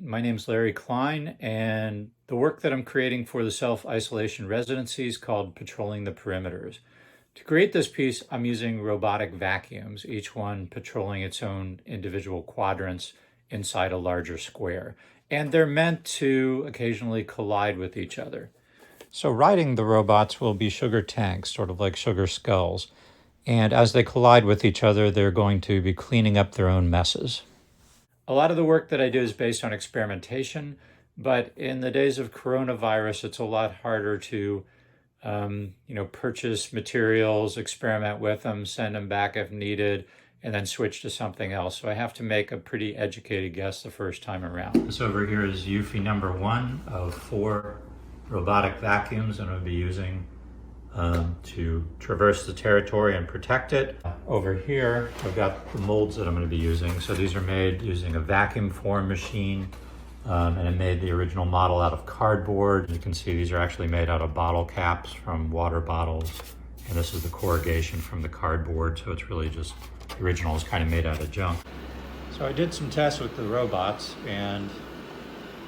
My name's Larry Klein, and the work that I'm creating for the self-isolation residency is called Patrolling the Perimeters. To create this piece, I'm using robotic vacuums, each one patrolling its own individual quadrants inside a larger square. And they're meant to occasionally collide with each other. So riding the robots will be sugar tanks, sort of like sugar skulls. And as they collide with each other, they're going to be cleaning up their own messes. A lot of the work that I do is based on experimentation, but in the days of coronavirus, it's a lot harder to, purchase materials, experiment with them, send them back if needed, and then switch to something else. So I have to make a pretty educated guess the first time around. This over here is Uyui number 1 of 4 robotic vacuums I'm going to be using to traverse the territory and protect it. Over here, I've got the molds that I'm going to be using. So these are made using a vacuum form machine, and I made the original model out of cardboard. You can see these are actually made out of bottle caps from water bottles, and this is the corrugation from the cardboard, so it's really just, the original is kind of made out of junk. So I did some tests with the robots, and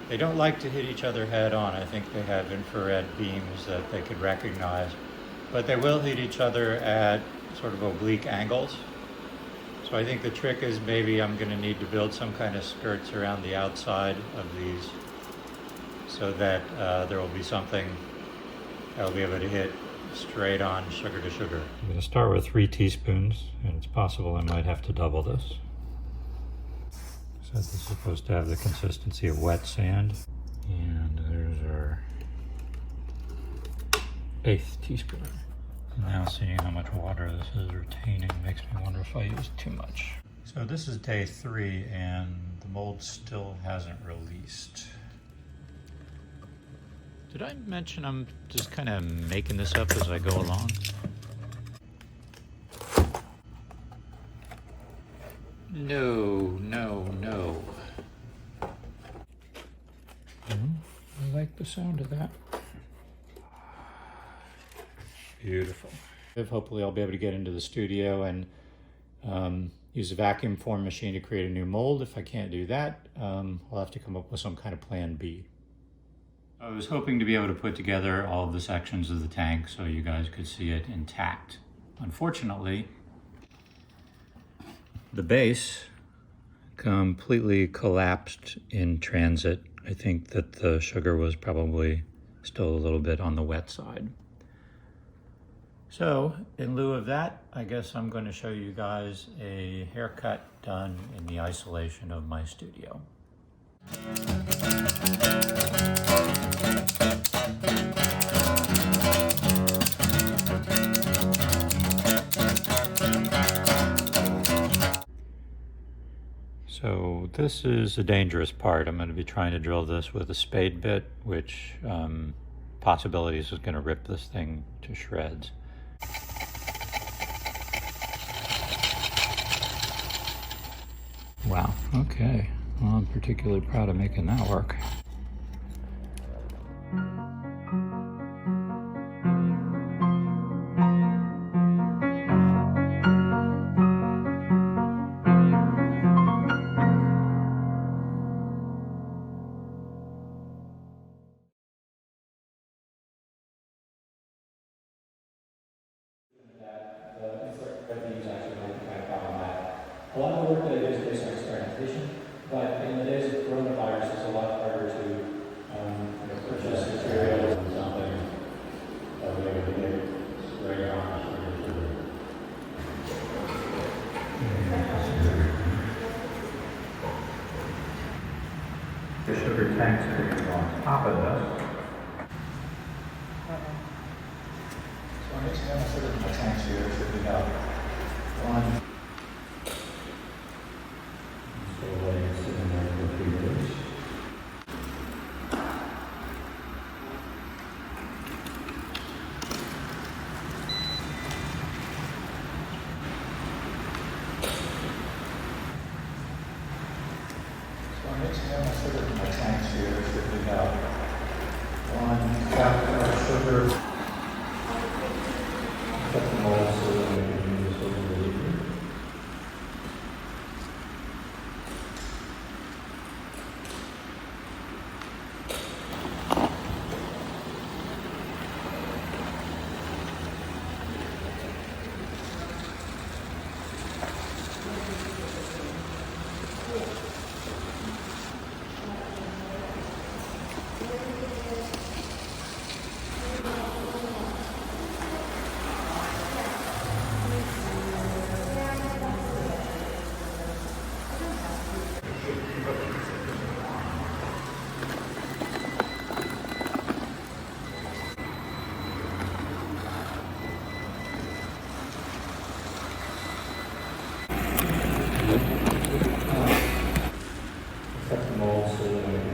they don't like to hit each other head on. I think they have infrared beams that they could recognize, but they will hit each other at sort of oblique angles. So I think the trick is maybe I'm going to need to build some kind of skirts around the outside of these so that there will be something that will be able to hit straight on sugar to sugar. I'm going to start with 3 teaspoons, and it's possible I might have to double this. So this is supposed to have the consistency of wet sand. And there's our 8th teaspoon. Now seeing how much water this is retaining makes me wonder if I use too much. So this is day 3 and the mold still hasn't released. Did I mention I'm just kind of making this up as I go along? No. I like the sound of that. Beautiful. Hopefully I'll be able to get into the studio and use a vacuum form machine to create a new mold. If I can't do that, I'll have to come up with some kind of plan B. I was hoping to be able to put together all of the sections of the tank so you guys could see it intact. Unfortunately, the base completely collapsed in transit. I think that the sugar was probably still a little bit on the wet side. So in lieu of that, I guess I'm going to show you guys a haircut done in the isolation of my studio. So this is a dangerous part. I'm going to be trying to drill this with a spade bit, which possibilities is going to rip this thing to shreds. Wow, okay. Well, I'm particularly proud of making that work. A lot of the work that I do is based on experimentation, but in the days of coronavirus, it's a lot harder to purchase materials and something that we're able to get straight on. The sugar tank's going to go on top of this. So I'm mixing up sort of my tanks here, so we have one. I'm mixing up sort of my tanks here, so we have 1 cup of sugar. Cut the mold so that we can use this over the liquid. mold so that I